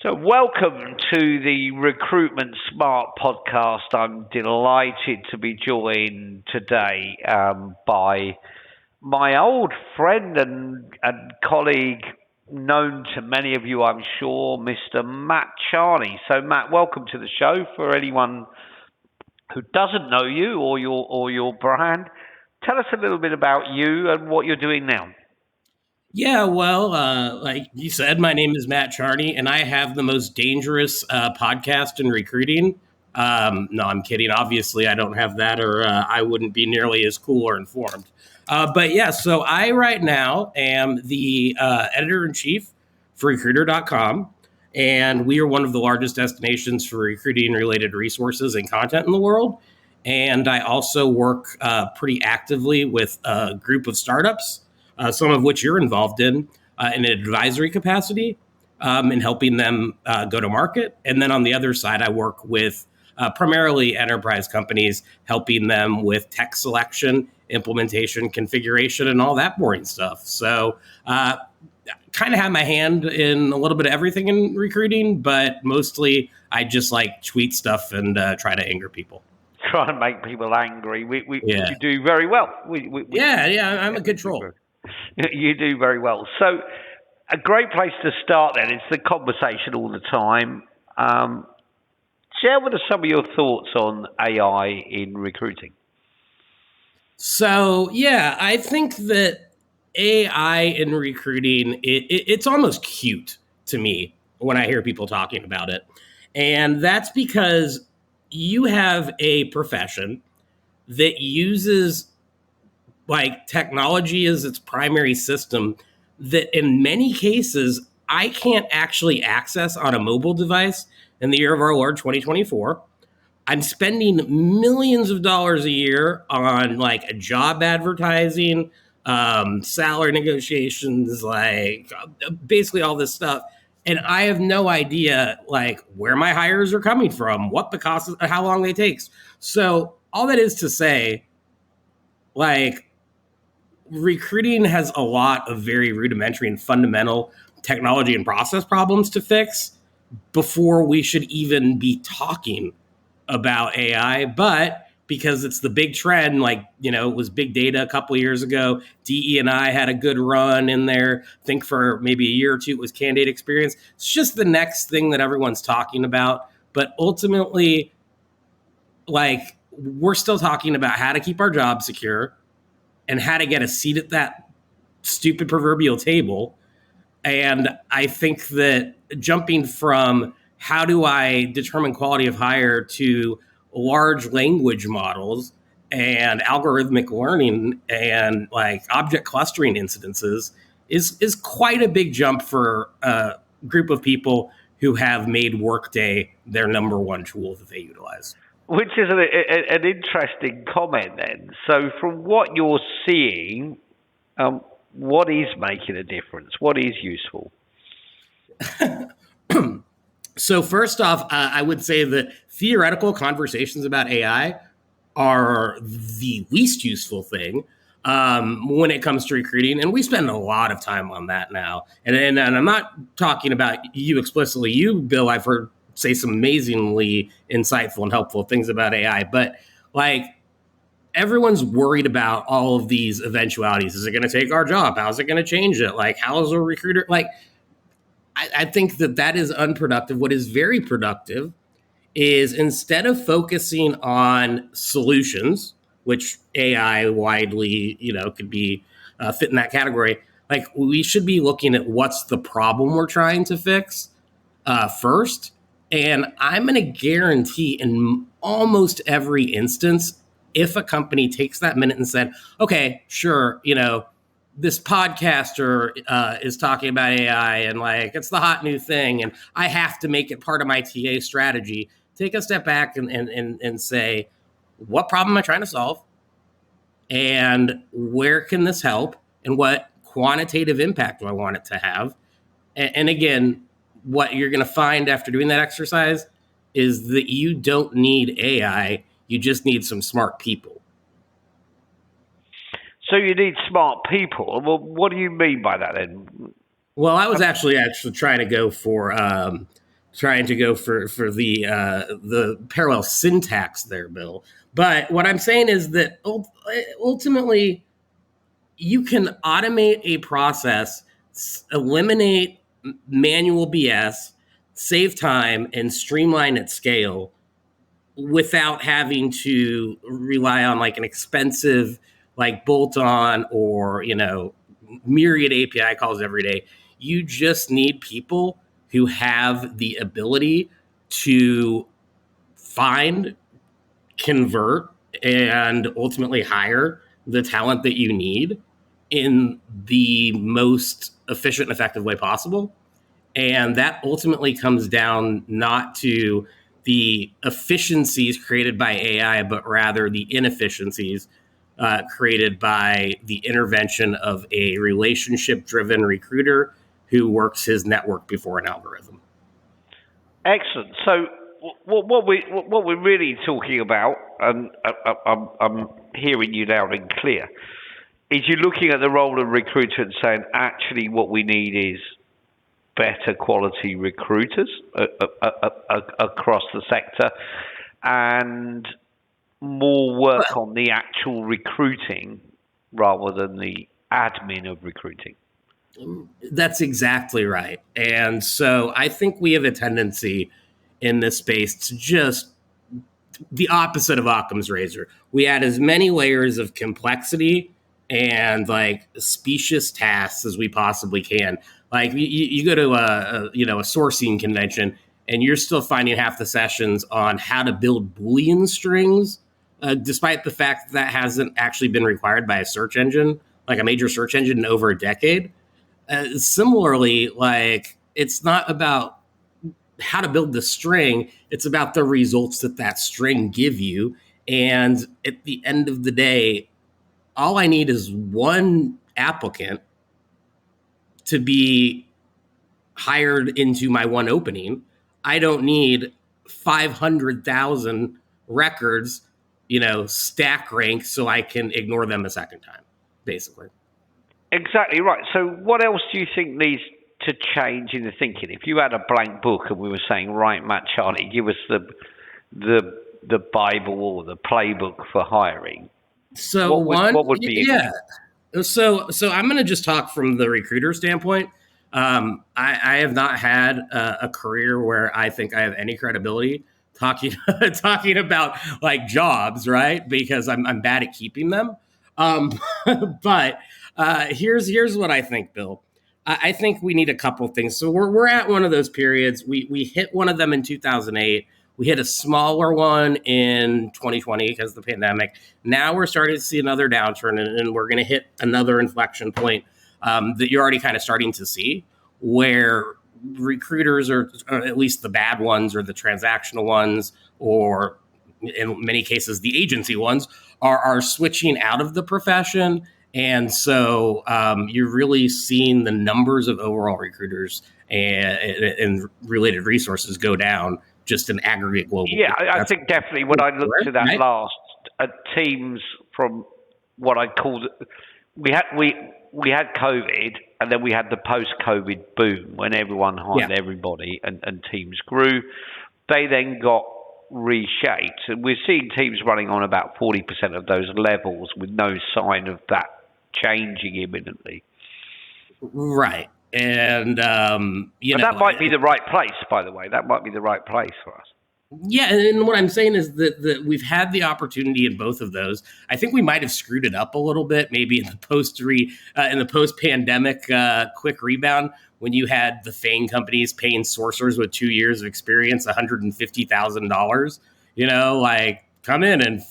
So, welcome to the Recruitment Smart Podcast. I'm delighted to be joined today by my old friend and colleague, known to many of you, I'm sure, Mr. Matt Charney. So, Matt, welcome to the show. For anyone who doesn't know you or your brand, tell us a little bit about you and what you're doing now. Yeah, well, like you said, my name is Matt Charney, and I have the most dangerous podcast in recruiting. No, I'm kidding. Obviously, I don't have that, or I wouldn't be nearly as cool or informed. But yeah, so I right now am the editor-in-chief for Recruiter.com, and we are one of the largest destinations for recruiting-related resources and content in the world. And I also work pretty actively with a group of startups, some of which you're involved in an advisory capacity, in helping them go to market. And then on the other side, I work with primarily enterprise companies, helping them with tech selection, implementation, configuration, and all that boring stuff. So kind of have my hand in a little bit of everything in recruiting, but mostly I just like tweet stuff and try to anger people. Try and make people angry. We do very well. I'm a good troll. You do very well. So, a great place to start then is the conversation all the time. Share with us some of your thoughts on AI in recruiting. So, yeah, I think that AI in recruiting, it's almost cute to me when I hear people talking about it. And that's because you have a profession that uses like technology as its primary system that in many cases I can't actually access on a mobile device in the year of our Lord 2024. I'm spending millions of dollars a year on like a job advertising, salary negotiations, like basically all this stuff. And I have no idea like where my hires are coming from, what the cost is, how long they takes. So all that is to say, like, recruiting has a lot of very rudimentary and fundamental technology and process problems to fix before we should even be talking about AI. But because it's the big trend, like, you know, it was big data a couple of years ago. DE&I had a good run in there. I think for maybe a year or two, it was candid experience. It's just the next thing that everyone's talking about. But ultimately, like, we're still talking about how to keep our jobs secure and how to get a seat at that stupid proverbial table. And I think that jumping from how do I determine quality of hire to large language models and algorithmic learning and like object clustering incidences is quite a big jump for a group of people who have made Workday their number one tool that they utilize. Which is an interesting comment then. So from what you're seeing, what is making a difference? What is useful? So first off, I would say that theoretical conversations about AI are the least useful thing when it comes to recruiting. And we spend a lot of time on that now. And I'm not talking about you explicitly. You, Bill, I've heard say some amazingly insightful and helpful things about AI, but like everyone's worried about all of these eventualities. Is it going to take our job? How's it going to change it? Like, how is a recruiter? Like, I think that is unproductive. What is very productive is instead of focusing on solutions, which AI widely, could be fit in that category, like we should be looking at what's the problem we're trying to fix first. And I'm going to guarantee in almost every instance, if a company takes that minute and said, okay, sure, this podcaster is talking about AI and like it's the hot new thing and I have to make it part of my TA strategy. Take a step back and say, what problem am I trying to solve? And where can this help? And what quantitative impact do I want it to have? And again, what you're going to find after doing that exercise is that you don't need AI. You just need some smart people. So you need smart people. Well, what do you mean by that then? Well, I was actually trying to go for trying to go for the parallel syntax there, Bill. But what I'm saying is that ultimately you can automate a process, eliminate manual BS, save time, and streamline at scale without having to rely on like an expensive like bolt-on or myriad API calls every day. You just need people who have the ability to find, convert, and ultimately hire the talent that you need in the most efficient and effective way possible. And that ultimately comes down not to the efficiencies created by AI, but rather the inefficiencies created by the intervention of a relationship-driven recruiter who works his network before an algorithm. Excellent. So what we're really talking about, and I'm hearing you loud and clear, is you're looking at the role of recruiter and saying, actually, what we need is better quality recruiters across the sector and more work on the actual recruiting rather than the admin of recruiting. That's exactly right. And so I think we have a tendency in this space to just the opposite of Occam's razor. We add as many layers of complexity and like specious tasks as we possibly can. Like you go to a sourcing convention and you're still finding half the sessions on how to build Boolean strings, despite the fact that hasn't actually been required by a search engine, like a major search engine, in over a decade. Similarly, like it's not about how to build the string, it's about the results that string give you. And at the end of the day, all I need is one applicant to be hired into my one opening. I don't need 500,000 records, stack rank so I can ignore them a second time, basically. Exactly right. So what else do you think needs to change in the thinking? If you had a blank book and we were saying, right, Matt Charney, give us the Bible or the playbook for hiring. So what would be? Yeah. So I'm going to just talk from the recruiter standpoint. I have not had a career where I think I have any credibility talking about like jobs, right? Because I'm bad at keeping them. But here's what I think, Bill. I think we need a couple of things. So we're at one of those periods. We hit one of them in 2008. We hit a smaller one in 2020 because of the pandemic. Now we're starting to see another downturn, and we're going to hit another inflection point that you're already kind of starting to see, where recruiters, or at least the bad ones or the transactional ones, or in many cases the agency ones, are switching out of the profession. And so you're really seeing the numbers of overall recruiters and related resources go down just in aggregate globally. Yeah, I think definitely when I looked at that last teams from what I called, we had COVID, and then we had the post-COVID boom when everyone hired everybody and teams grew. They then got reshaped, and we're seeing teams running on about 40% of those levels with no sign of that changing imminently. Right. And, that might be the right place, by the way. That might be the right place for us. Yeah. And what I'm saying is that we've had the opportunity in both of those. I think we might have screwed it up a little bit, maybe in the post-pandemic quick rebound, when you had the FANG companies paying sourcers with 2 years of experience $150,000, like come in and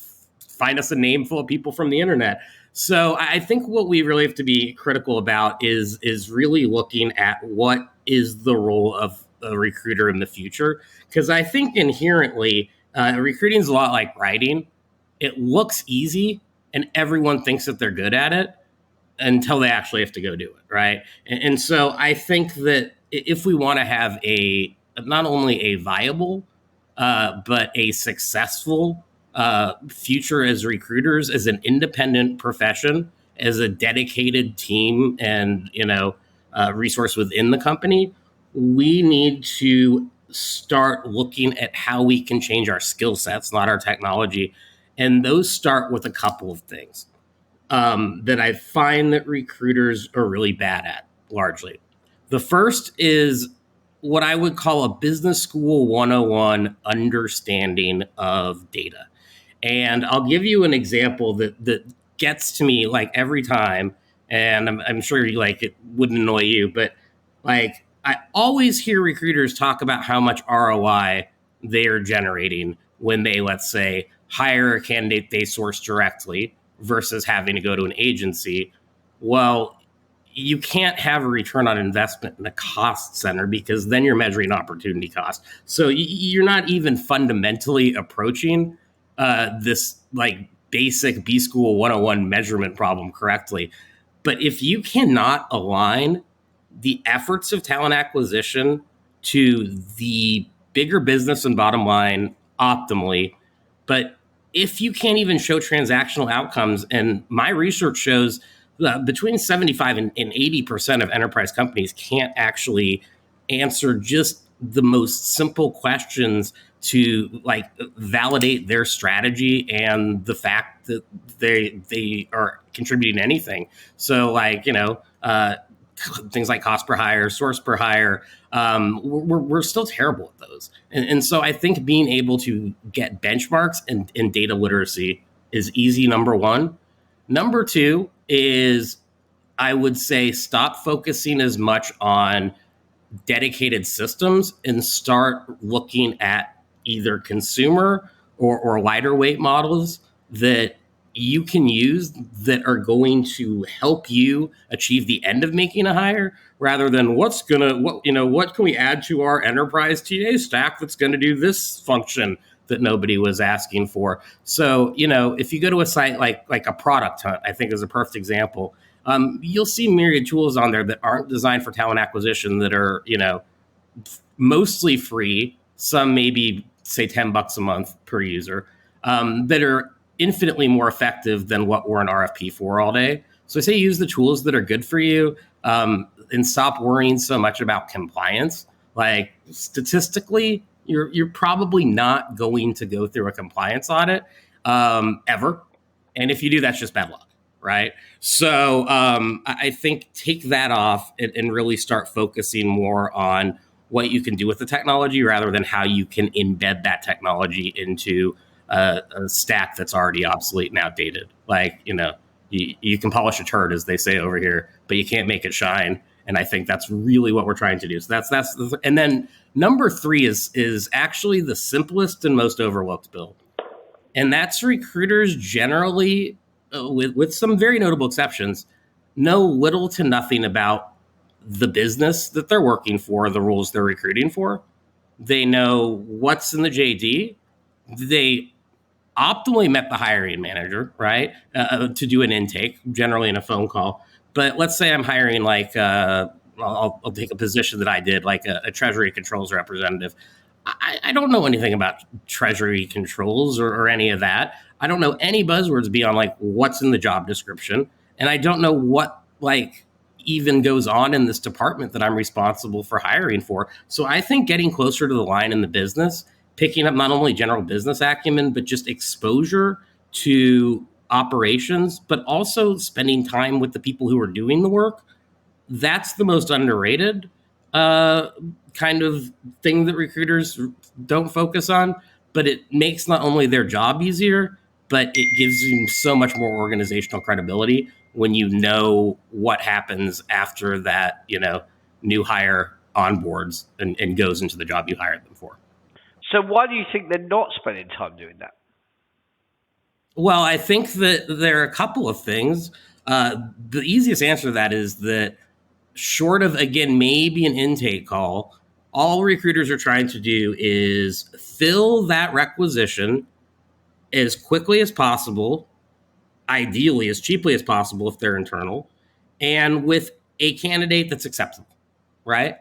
find us a name full of people from the internet. So I think what we really have to be critical about is really looking at what is the role of a recruiter in the future. Because I think inherently, recruiting is a lot like writing. It looks easy and everyone thinks that they're good at it until they actually have to go do it, right? And so I think that if we want to have not only a viable, but a successful future as recruiters, as an independent profession, as a dedicated team and resource within the company, we need to start looking at how we can change our skill sets, not our technology. And those start with a couple of things that I find that recruiters are really bad at, largely. The first is what I would call a business school 101 understanding of data. And I'll give you an example that gets to me like every time. And I'm sure it wouldn't annoy you, but like I always hear recruiters talk about how much ROI they are generating when they, let's say, hire a candidate they source directly versus having to go to an agency. Well, you can't have a return on investment in a cost center because then you're measuring opportunity cost. So you're not even fundamentally approaching this like basic B School 101 measurement problem correctly. But if you cannot align the efforts of talent acquisition to the bigger business and bottom line optimally, but if you can't even show transactional outcomes, and my research shows between 75 and 80% of enterprise companies can't actually answer just the most simple questions to like validate their strategy and the fact that they are contributing to anything. So things like cost per hire, source per hire, we're still terrible at those. And so I think being able to get benchmarks and data literacy is easy, number one. Number two is, I would say, stop focusing as much on dedicated systems and start looking at either consumer or lighter weight models that you can use that are going to help you achieve the end of making a hire, rather than what can we add to our enterprise TA stack that's going to do this function that nobody was asking for. So, if you go to a site like a Product Hunt, I think is a perfect example. You'll see myriad tools on there that aren't designed for talent acquisition that are, mostly free. Some maybe say $10 a month per user, that are infinitely more effective than what we're an RFP for all day. So I say use the tools that are good for you, and stop worrying so much about compliance. Like statistically, you're probably not going to go through a compliance audit ever. And if you do, that's just bad luck, right? So I think take that off and really start focusing more on what you can do with the technology rather than how you can embed that technology into a stack that's already obsolete and outdated. Like, you can polish a turd, as they say over here, but you can't make it shine. And I think that's really what we're trying to do. So and then number three is actually the simplest and most overlooked, Bill. And that's recruiters generally, with some very notable exceptions, know little to nothing about the business that they're working for, the roles they're recruiting for. They know what's in the JD. They optimally met the hiring manager, right, to do an intake, generally in a phone call. But let's say I'm hiring I'll take a position that I did, like a treasury controls representative. I don't know anything about treasury controls or any of that. I don't know any buzzwords beyond like what's in the job description. And I don't know what even goes on in this department that I'm responsible for hiring for. So I think getting closer to the line in the business, picking up not only general business acumen, but just exposure to operations, but also spending time with the people who are doing the work. That's the most underrated kind of thing that recruiters don't focus on, but it makes not only their job easier, but it gives them so much more organizational credibility when you know what happens after that, new hire onboards and goes into the job you hired them for. So why do you think they're not spending time doing that? Well, I think that there are a couple of things. The easiest answer to that is that short of, again, maybe an intake call, all recruiters are trying to do is fill that requisition as quickly as possible, ideally as cheaply as possible if they're internal, and with a candidate that's acceptable, right?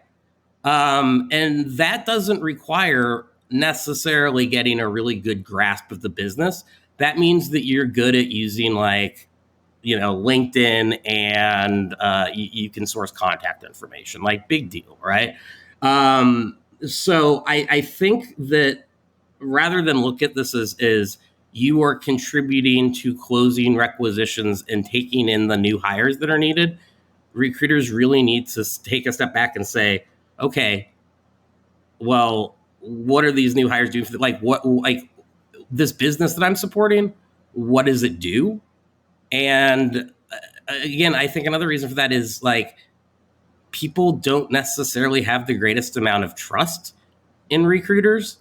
And that doesn't require necessarily getting a really good grasp of the business. That means that you're good at using LinkedIn and you can source contact information, like big deal, right? So I think that rather than look at this as you are contributing to closing requisitions and taking in the new hires that are needed, recruiters really need to take a step back and say, okay, well, what are these new hires doing for like this business that I'm supporting? What does it do? And again, I think another reason for that is like people don't necessarily have the greatest amount of trust in recruiters,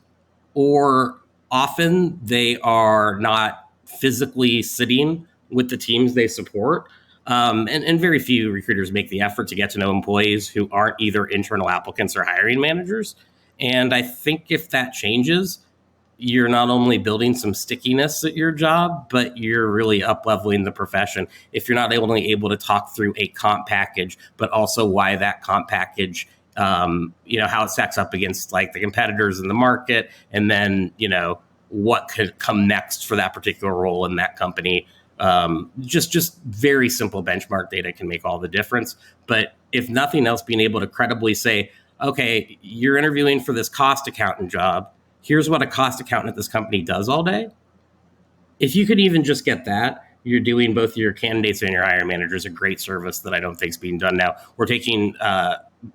or often they are not physically sitting with the teams they support. And very few recruiters make the effort to get to know employees who aren't either internal applicants or hiring managers. And I think if that changes, you're not only building some stickiness at your job, but you're really up leveling the profession. If you're not only able to talk through a comp package, but also why that comp package, how it stacks up against like the competitors in the market, and then, what could come next for that particular role in that company. Just very simple benchmark data can make all the difference. But if nothing else, being able to credibly say, okay, you're interviewing for this cost accountant job. Here's what a cost accountant at this company does all day. If you could even just get that, you're doing both your candidates and your hiring managers a great service that I don't think is being done now. We're taking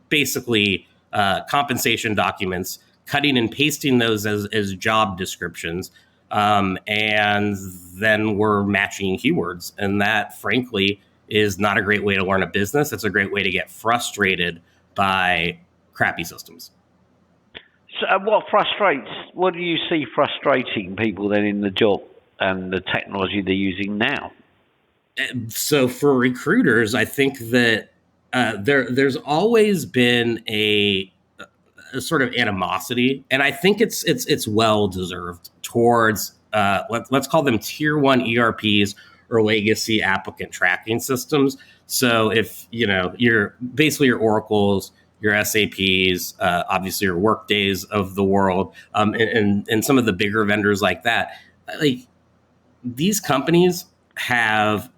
basically compensation documents, cutting and pasting those as job descriptions, and then we're matching keywords. And that, frankly, is not a great way to learn a business. It's a great way to get frustrated by crappy systems. So what do you see frustrating people then in the job and the technology they're using now? So for recruiters, I think that there's always been a sort of animosity, and I think it's well deserved towards let's call them tier 1 ERPs or legacy applicant tracking systems. So if you're basically your Oracles, your SAPs, obviously your Workdays of the world, and some of the bigger vendors like that, like these companies have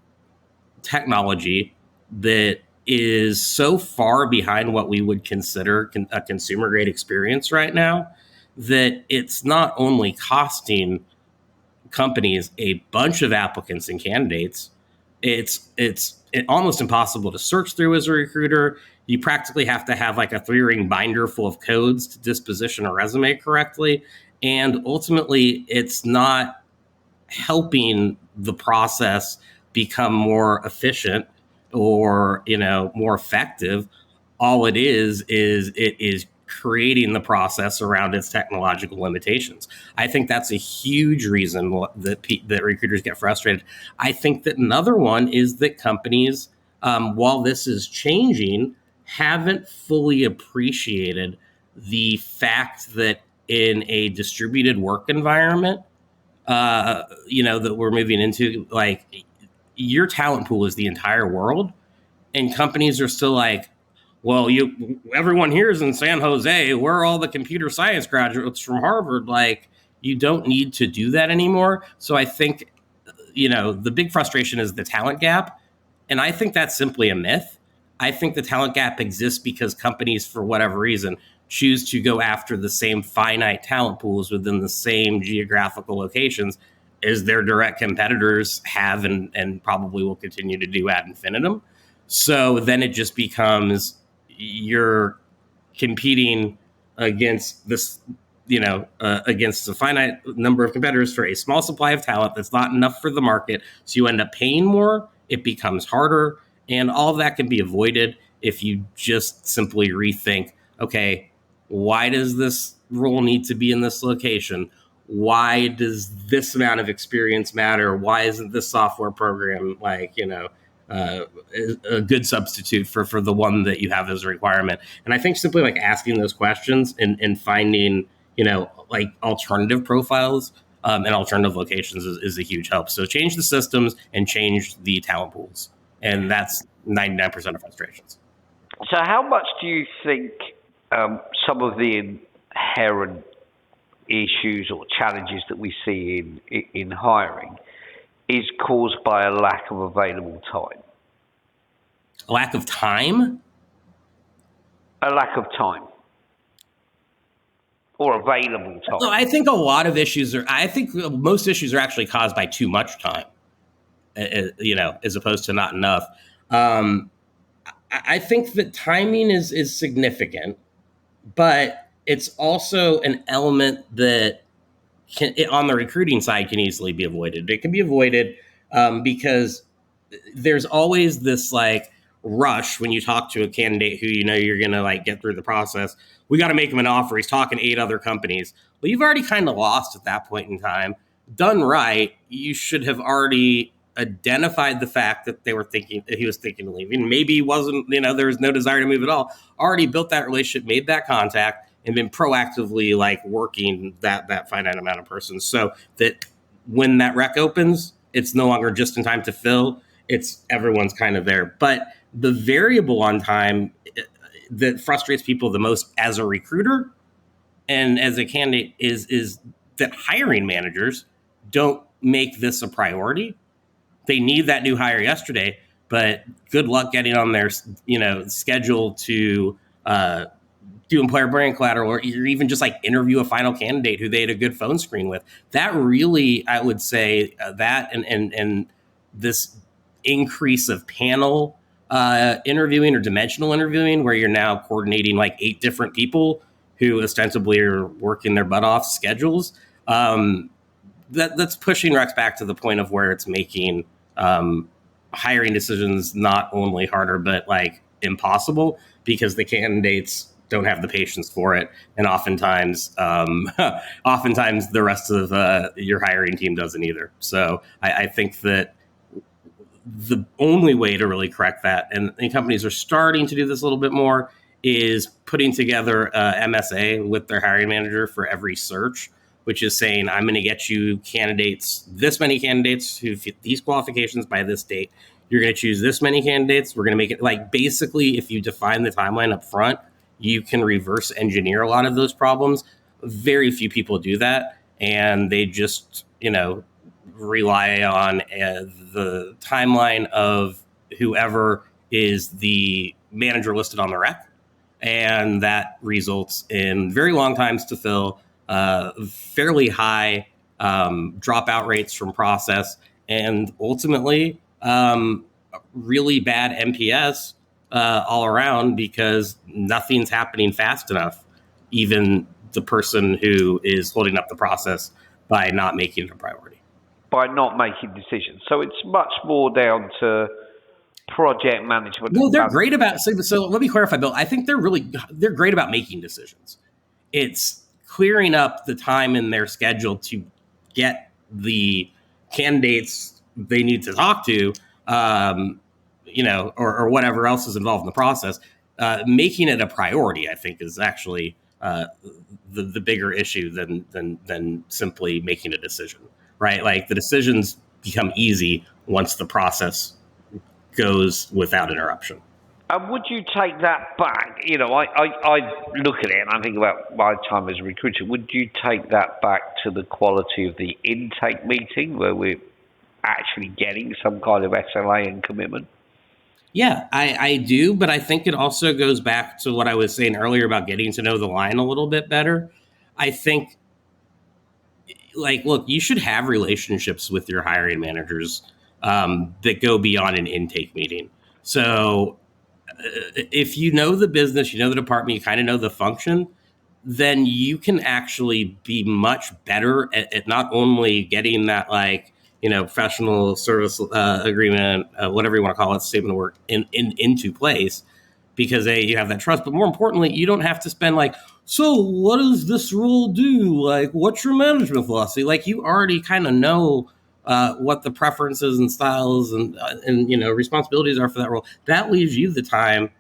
technology that is so far behind what we would consider a consumer grade experience right now that it's not only costing companies a bunch of applicants and candidates, it's almost impossible to search through as a recruiter. You practically have to have like a 3-ring binder full of codes to disposition a resume correctly. And ultimately, it's not helping the process become more efficient or, more effective. All it is creating the process around its technological limitations. I think that's a huge reason that recruiters get frustrated. I think that another one is that companies, while this is changing, haven't fully appreciated the fact that in a distributed work environment, that we're moving into, like your talent pool is the entire world, and companies are still like, well, everyone here is in San Jose. Where are all the computer science graduates from Harvard? Like, you don't need to do that anymore. So I think, the big frustration is the talent gap. And I think that's simply a myth. I think the talent gap exists because companies, for whatever reason, choose to go after the same finite talent pools within the same geographical locations as their direct competitors have and probably will continue to do ad infinitum. So then it just becomes you're competing against this, against a finite number of competitors for a small supply of talent that's not enough for the market. So you end up paying more. It becomes harder. And all of that can be avoided if you just simply rethink, okay, why does this role need to be in this location? Why does this amount of experience matter? Why isn't this software program a good substitute for the one that you have as a requirement? And I think simply like asking those questions and finding, like alternative profiles and alternative locations is a huge help. So change the systems and change the talent pools. And that's 99% of frustrations. So how much do you think some of the inherent issues or challenges that we see in hiring is caused by a lack of available time? A lack of time? A lack of time. or available time? So I think I think most issues are actually caused by too much time, as opposed to not enough. I think that timing is significant, but it's also an element that on the recruiting side can easily be avoided. It can be avoided because there's always this like rush when you talk to a candidate who you're going to like get through the process. We got to make him an offer. He's talking to 8 other companies. Well, you've already kind of lost at that point in time. Done right, you should have already identified the fact that he was thinking of leaving. Maybe he wasn't, there was no desire to move at all. Already built that relationship, made that contact, and been proactively like working that finite amount of persons so that when that rec opens, it's no longer just in time to fill. It's everyone's kind of there. But the variable on time that frustrates people the most as a recruiter and as a candidate is that hiring managers don't make this a priority. They need that new hire yesterday, but good luck getting on their schedule to do employer brand collateral, or even just like interview a final candidate who they had a good phone screen with. That really, I would say that and this increase of panel interviewing or dimensional interviewing, where you're now coordinating like 8 different people who ostensibly are working their butt off schedules. That's pushing recs back to the point of where it's making hiring decisions not only harder, but like impossible, because the candidates don't have the patience for it. And oftentimes the rest of your hiring team doesn't either. So I think that the only way to really correct that, and companies are starting to do this a little bit more, is putting together a MSA with their hiring manager for every search, which is saying, I'm going to get you this many candidates who fit these qualifications by this date. You're going to choose this many candidates. We're going to make it like, basically, if you define the timeline up front, you can reverse engineer a lot of those problems. Very few people do that. And they just, rely on the timeline of whoever is the manager listed on the rec. And that results in very long times to fill, fairly high dropout rates from process, and ultimately really bad NPS all around, because nothing's happening fast enough, even the person who is holding up the process by not making it a priority. By not making decisions. So it's much more down to project management. No, they're great about, so let me clarify, Bill. I think they're great about making decisions. It's clearing up the time in their schedule to get the candidates they need to talk to, or whatever else is involved in the process. Making it a priority, I think, is actually the bigger issue than simply making a decision, right? Like, the decisions become easy once the process goes without interruption. And would you take that back? I look at it and I think about my time as a recruiter. Would you take that back to the quality of the intake meeting, where we're actually getting some kind of SLA and commitment? Yeah, I do. But I think it also goes back to what I was saying earlier about getting to know the line a little bit better. I think, look, you should have relationships with your hiring managers that go beyond an intake meeting. So if you know the business, you know the department, you kind of know the function, then you can actually be much better at not only getting that professional service agreement, whatever you want to call it, statement of work into place, because you have that trust. But more importantly, you don't have to spend so what does this role do? What's your management philosophy? You already kind of know what the preferences and styles and responsibilities are for that role. That leaves you the time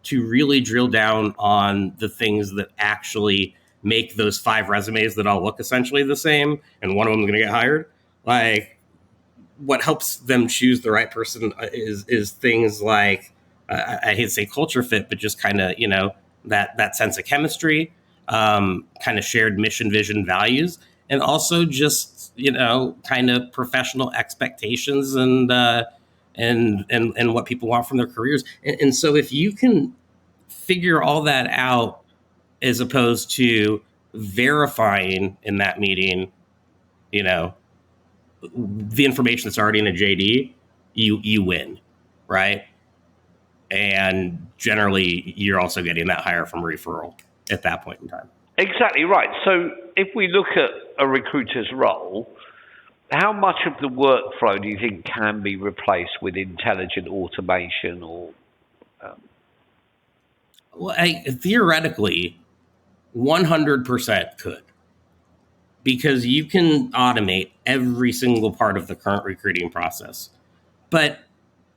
to really drill down on the things that actually make those 5 resumes that all look essentially the same, and one of them is going to get hired. What helps them choose the right person is things like, I hate to say culture fit, but just kind of, that sense of chemistry, kind of shared mission, vision, values, and also just, kind of professional expectations and what people want from their careers. And so if you can figure all that out, as opposed to verifying in that meeting, the information that's already in a JD, you win, right? And generally, you're also getting that hire from referral at that point in time. Exactly right. So if we look at a recruiter's role, how much of the workflow do you think can be replaced with intelligent automation or? Well, theoretically, 100% could, because you can automate every single part of the current recruiting process. But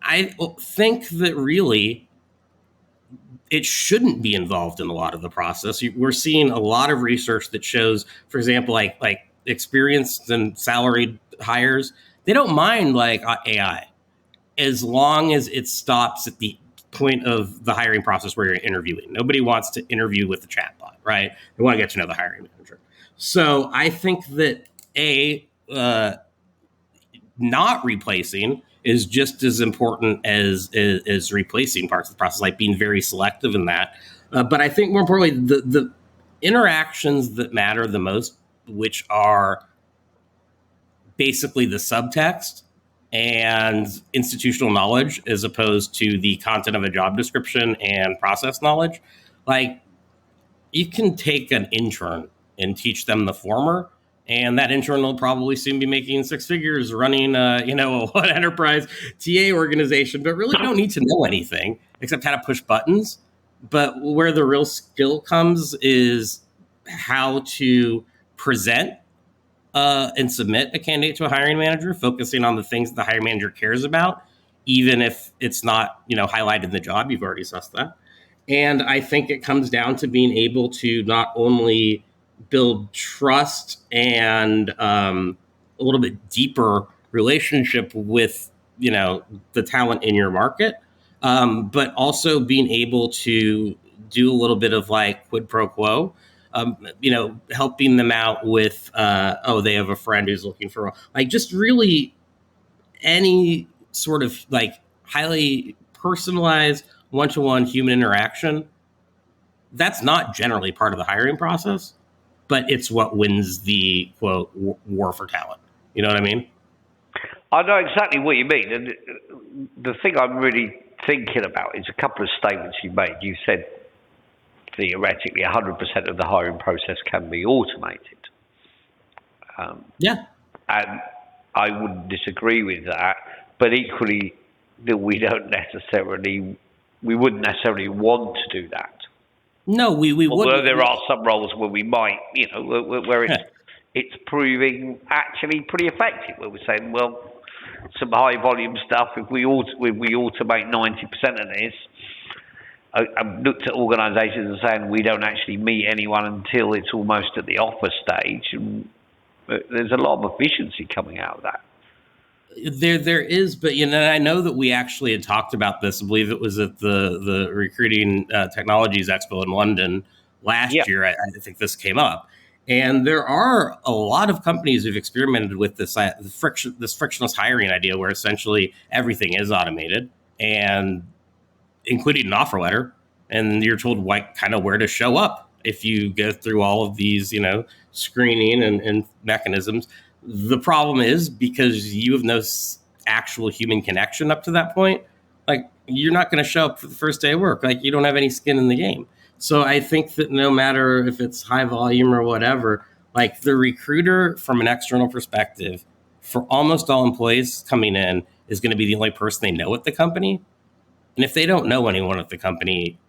I think that really it shouldn't be involved in a lot of the process. We're seeing a lot of research that shows, for example, like experienced and salaried hires, they don't mind AI as long as it stops at the point of the hiring process where you're interviewing. Nobody wants to interview with the chatbot, right? They want to get to know the hiring manager. So I think that not replacing is just as important as replacing parts of the process, like being very selective in that. But I think more importantly, the interactions that matter the most, which are basically the subtext and institutional knowledge as opposed to the content of a job description and process knowledge, like you can take an intern and teach them the former, and that intern will probably soon be making six figures running, an enterprise TA organization, but really don't need to know anything except how to push buttons. But where the real skill comes is how to present and submit a candidate to a hiring manager, focusing on the things that the hiring manager cares about, even if it's not, highlighted in the job. You've already sussed that. And I think it comes down to being able to not only build trust and a little bit deeper relationship with, the talent in your market, but also being able to do a little bit of quid pro quo, helping them out with, they have a friend who's looking for, just really any sort of highly personalized one-to-one human interaction. That's not generally part of the hiring process, but it's what wins the quote war for talent. You know what I mean? I know exactly what you mean. And the thing I'm really thinking about is a couple of statements you made. You said theoretically 100% of the hiring process can be automated. Yeah. And I wouldn't disagree with that, but equally that we wouldn't necessarily want to do that. No, we wouldn't. Although there are some roles where we might, where it's proving actually pretty effective, where we're saying, well, some high volume stuff, if we automate 90% of this, I've looked at organisations and saying we don't actually meet anyone until it's almost at the offer stage. And there's a lot of efficiency coming out of that. There is, but I know that we actually had talked about this. I believe it was at the Recruiting Technologies Expo in London last year. I think this came up, and there are a lot of companies who've experimented with this frictionless hiring idea, where essentially everything is automated, and including an offer letter, and you're told kind of where to show up if you go through all of these, screening and mechanisms. The problem is, because you have no actual human connection up to that point, you're not going to show up for the first day of work. You don't have any skin in the game. So I think that no matter if it's high volume or whatever, the recruiter from an external perspective for almost all employees coming in is going to be the only person they know at the company. And if they don't know anyone at the company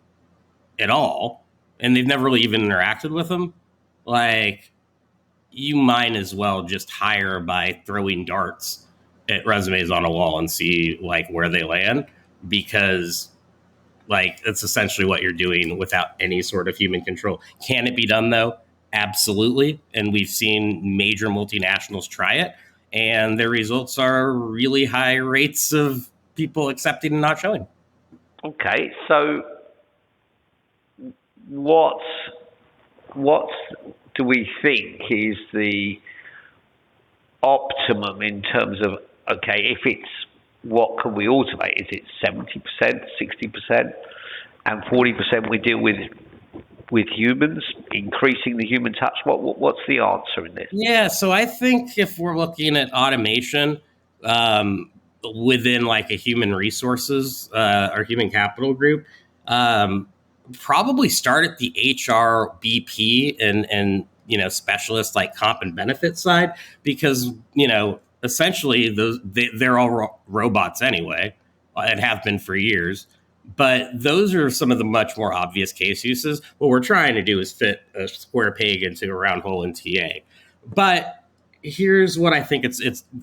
at all, and they've never really even interacted with them, you might as well just hire by throwing darts at resumes on a wall and see where they land, because it's essentially what you're doing without any sort of human control. Can it be done though? Absolutely. And we've seen major multinationals try it, and their results are really high rates of people accepting and not showing. Okay, so what do we think is the optimum in terms of, if it's what can we automate? Is it 70%, 60%, and 40% we deal with with humans, increasing the human touch? What's the answer in this? Yeah, so I think if we're looking at automation within like a human resources or human capital group, um, probably start at the HR BP and specialist like comp and benefit side, because essentially they're all robots anyway and have been for years. But those are some of the much more obvious case uses. What we're trying to do is fit a square peg into a round hole in TA. But here's what I think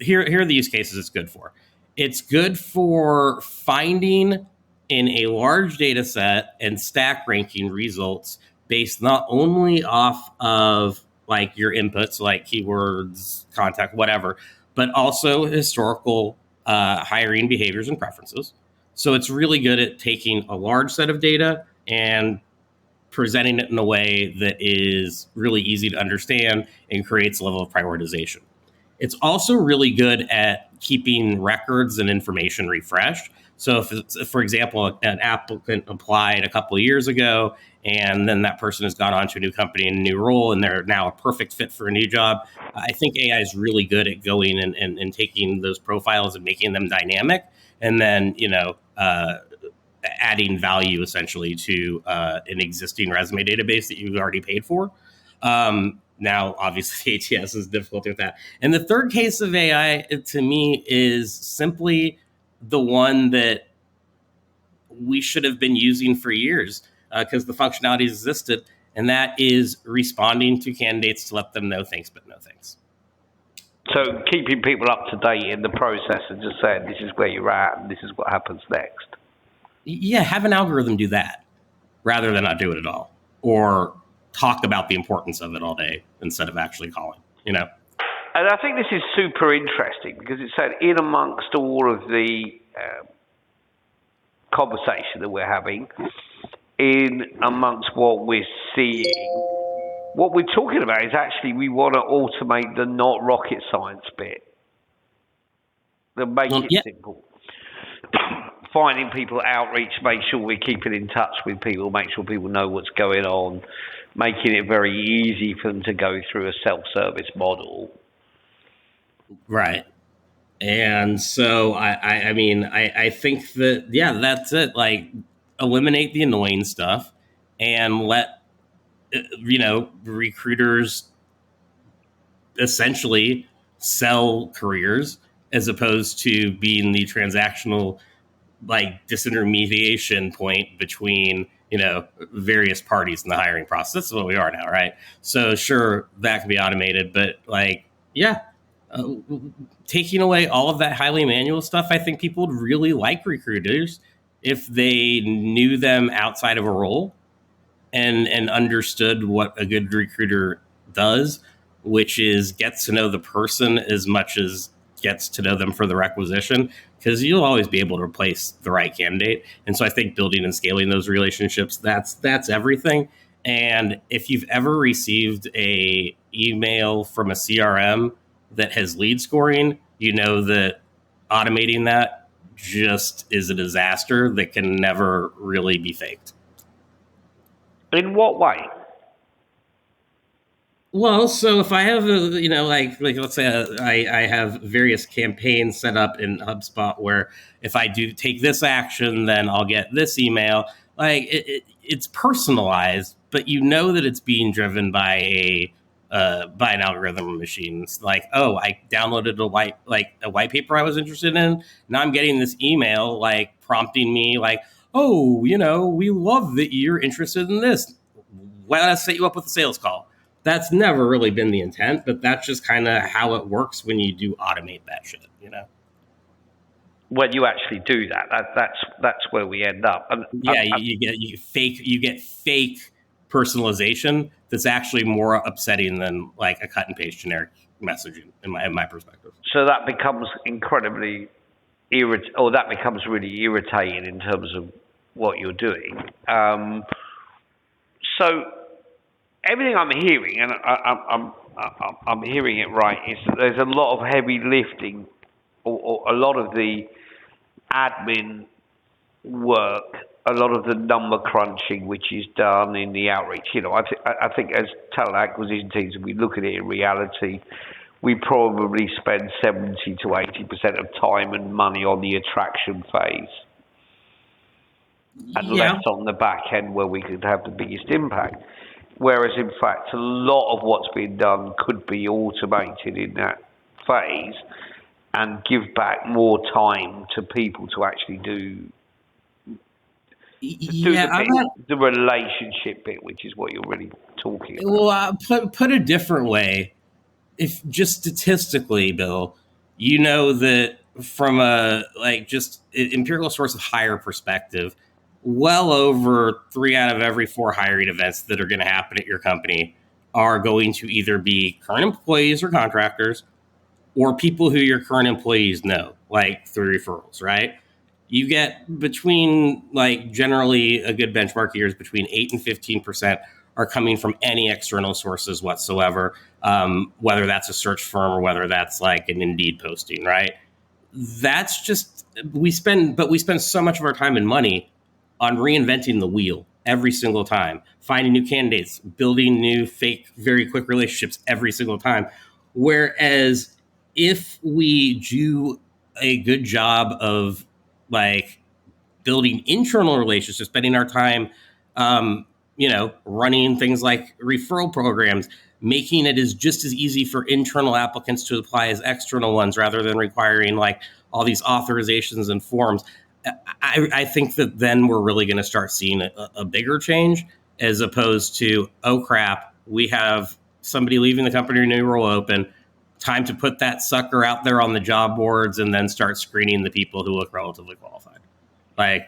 here are the use cases it's good for. It's good for finding in a large data set and stack ranking results based not only off of like your inputs, like keywords, contact, whatever, but also historical hiring behaviors and preferences. So it's really good at taking a large set of data and presenting it in a way that is really easy to understand and creates a level of prioritization. It's also really good at keeping records and information refreshed. So if for example, an applicant applied a couple of years ago, and then that person has gone on to a new company and a new role, and they're now a perfect fit for a new job, I think AI is really good at going and taking those profiles and making them dynamic, and then, adding value essentially to an existing resume database that you've already paid for. Now, obviously, the ATS is difficult with that. And the third case of AI, to me, is simply the one that we should have been using for years because the functionality existed, and that is responding to candidates to let them know thanks, but no thanks. So keeping people up to date in the process and just saying this is where you're at and this is what happens next. Yeah, have an algorithm do that rather than not do it at all, or talk about the importance of it all day instead of actually calling, And I think this is super interesting because it said in amongst all of the conversation that we're having, in amongst what we're seeing, what we're talking about is actually we want to automate the not rocket science bit. That make it simple. Finding people, outreach, make sure we're keeping in touch with people, make sure people know what's going on, making it very easy for them to go through a self-service model. Right. And so I think that, that's it. Like, eliminate the annoying stuff and let, recruiters essentially sell careers as opposed to being the transactional, like, disintermediation point between, various parties in the hiring process. That's what we are now, right? So sure, that can be automated, but taking away all of that highly manual stuff, I think people would really like recruiters if they knew them outside of a role and understood what a good recruiter does, which is gets to know the person as much as gets to know them for the requisition, because you'll always be able to replace the right candidate. And so I think building and scaling those relationships, that's everything. And if you've ever received a email from a CRM that has lead scoring, you know that automating that just is a disaster that can never really be faked. In what way? Well, so if I have like let's say I have various campaigns set up in HubSpot where if I do take this action, then I'll get this email. Like it's personalized, but you know that it's being driven by an algorithm machine. It's like, oh, I downloaded a white paper I was interested in. Now I'm getting this email like prompting me like, oh, we love that you're interested in this. Why don't I set you up with a sales call? That's never really been the intent, but that's just kind of how it works when you do automate that shit, When you actually do that, that's where we end up. And you get fake personalization that's actually more upsetting than like a cut and paste generic messaging in my perspective. So that becomes incredibly that becomes really irritating in terms of what you're doing. So everything I'm hearing, and I'm hearing it right, is that there's a lot of heavy lifting, or a lot of the admin work a lot of the number crunching which is done in the outreach. I think as talent acquisition teams, if we look at it in reality, we probably spend 70 to 80% of time and money on the attraction phase, and less on the back end where we could have the biggest impact. Whereas, in fact, a lot of what's being done could be automated in that phase and give back more time to people to actually do the relationship bit, which is what you're really talking about. Well, put a different way, if just statistically, Bill, that from a just empirical source of hire perspective, well over 3 out of every 4 hiring events that are going to happen at your company are going to either be current employees or contractors, or people who your current employees know, through referrals, right? You get between, generally a good benchmark here is between 8 and 15% are coming from any external sources whatsoever, whether that's a search firm or whether that's an Indeed posting, right? That's just, we spend so much of our time and money on reinventing the wheel every single time, finding new candidates, building new fake, very quick relationships every single time. Whereas if we do a good job of building internal relationships, spending our time, running things like referral programs, making it just as easy for internal applicants to apply as external ones, rather than requiring all these authorizations and forms. I think that then we're really going to start seeing a bigger change, as opposed to, oh crap, we have somebody leaving the company, new role open, time to put that sucker out there on the job boards and then start screening the people who look relatively qualified.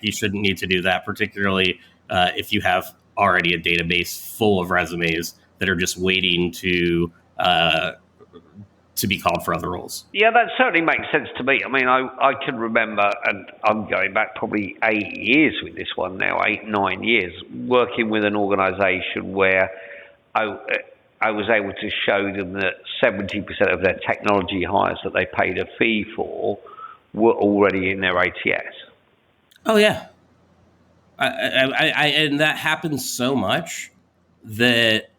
You shouldn't need to do that, particularly if you have already a database full of resumes that are just waiting to be called for other roles. Yeah, that certainly makes sense to me. I mean, I can remember, and I'm going back probably 8 years with this one now, 8, 9 years, working with an organisation where I was able to show them that 70% of their technology hires that they paid a fee for were already in their ATS. Oh, yeah. And that happens so much that,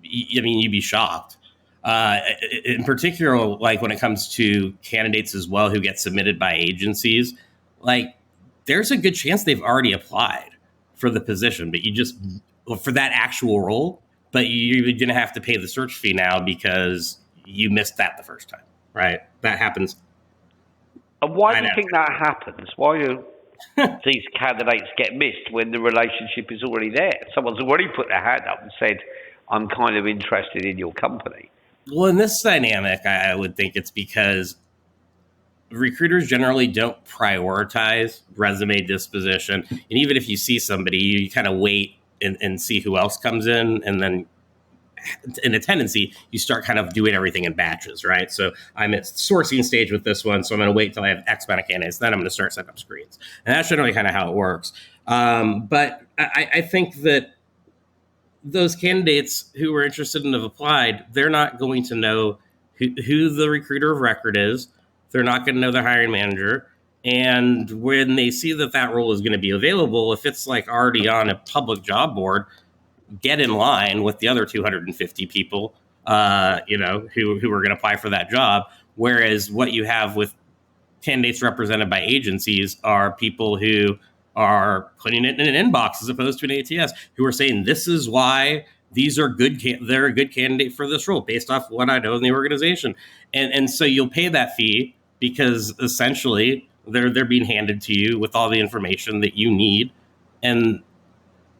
you'd be shocked. In particular, when it comes to candidates as well who get submitted by agencies, there's a good chance they've already applied for the position, but for that actual role, but you're going to have to pay the search fee now because you missed that the first time, right? That happens. And why do you think that happens? Why do these candidates get missed when the relationship is already there? Someone's already put their hand up and said, I'm kind of interested in your company. Well, in this dynamic, I would think it's because recruiters generally don't prioritize resume disposition. And even if you see somebody, you kind of wait and see who else comes in. And then in a tendency, you start kind of doing everything in batches, right? So I'm at sourcing stage with this one, so I'm going to wait till I have X amount of candidates. Then I'm going to start setting up screens. And that's generally kind of how it works. But I think that those candidates who are interested and have applied, they're not going to know who the recruiter of record is. They're not going to know the hiring manager. And when they see that role is going to be available, if it's already on a public job board, get in line with the other 250 people, who are going to apply for that job. Whereas what you have with candidates represented by agencies are people who are putting it in an inbox as opposed to an ATS, who are saying, this is why these are good. They're a good candidate for this role based off what I know in the organization. And so you'll pay that fee because essentially they're being handed to you with all the information that you need. And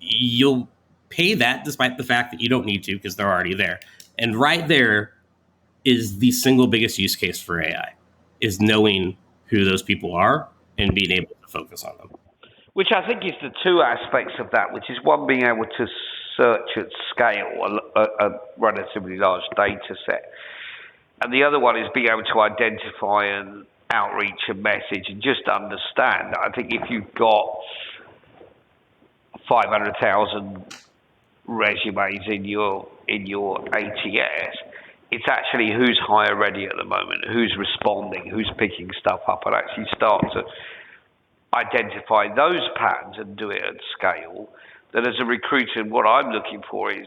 you'll pay that despite the fact that you don't need to because they're already there. And right there is the single biggest use case for AI, is knowing who those people are and being able to focus on them. Which I think is the two aspects of that, which is one, being able to search at scale a relatively large data set. And the other one is being able to identify and outreach a message and just understand. I think if you've got 500,000 resumes in your ATS, it's actually who's hire ready at the moment, who's responding, who's picking stuff up, and actually start to identify those patterns and do it at scale, then as a recruiter, what I'm looking for is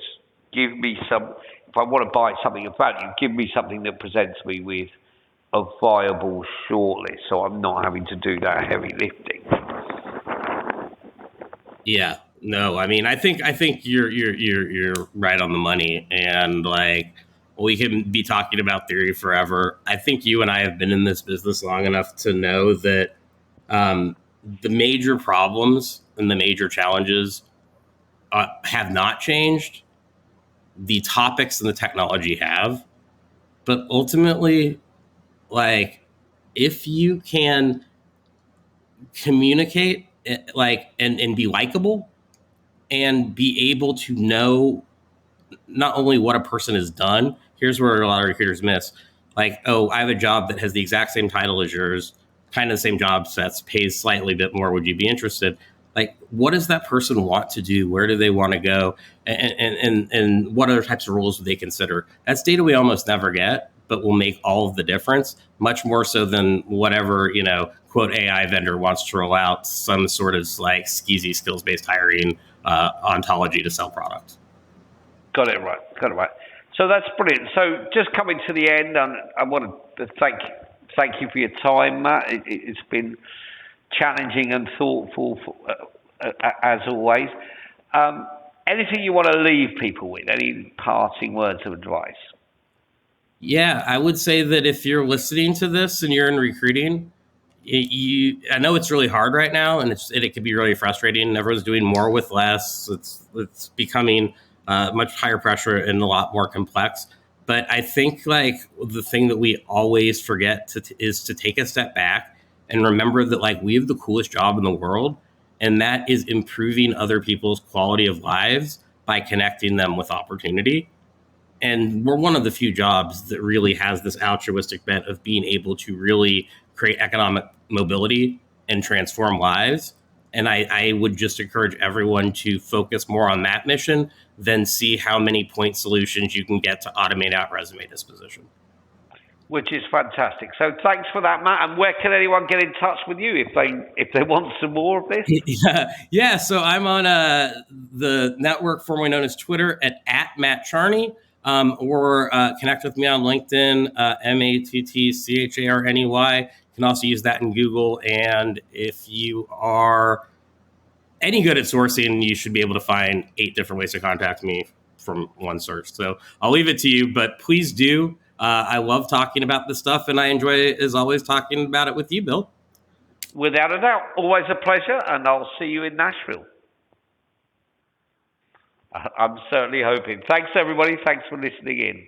give me some, if I want to buy something of value, give me something that presents me with a viable shortlist, so I'm not having to do that heavy lifting. Yeah, no, I mean, I think you're right on the money, and like we can be talking about theory forever. I think you and I have been in this business long enough to know that the major problems and the major challenges have not changed. The topics and the technology have, but ultimately, like if you can communicate and be likable and be able to know not only what a person has done. Here's where a lot of recruiters miss. Like, oh, I have a job that has the exact same title as yours, kind of the same job sets, pays slightly bit more. Would you be interested? Like, what does that person want to do? Where do they want to go? And what other types of roles do they consider? That's data we almost never get, but will make all of the difference, much more so than whatever, quote, AI vendor wants to roll out some sort of like skeezy skills-based hiring ontology to sell products. Got it right. So that's brilliant. So just coming to the end, I want to thank you for your time, Matt. It's been challenging and thoughtful as always. Anything you want to leave people with? Any parting words of advice? Yeah, I would say that if you're listening to this and you're in recruiting, I know it's really hard right now, and it can be really frustrating. Everyone's doing more with less. It's becoming much higher pressure and a lot more complex. But I think like the thing that we always forget is to take a step back and remember that like we have the coolest job in the world, and that is improving other people's quality of lives by connecting them with opportunity. And we're one of the few jobs that really has this altruistic bent of being able to really create economic mobility and transform lives. And I would just encourage everyone to focus more on that mission than see how many point solutions you can get to automate out resume disposition. Which is fantastic. So thanks for that, Matt. And where can anyone get in touch with you if they want some more of this? Yeah. So I'm on the network formerly known as Twitter at Matt Charney. Or connect with me on LinkedIn, MattCharney. You can also use that in Google. And if you are any good at sourcing, you should be able to find 8 different ways to contact me from one search. So I'll leave it to you, but please do. I love talking about this stuff, and I enjoy, as always, talking about it with you, Bill. Without a doubt. Always a pleasure, and I'll see you in Nashville. I'm certainly hoping. Thanks, everybody. Thanks for listening in.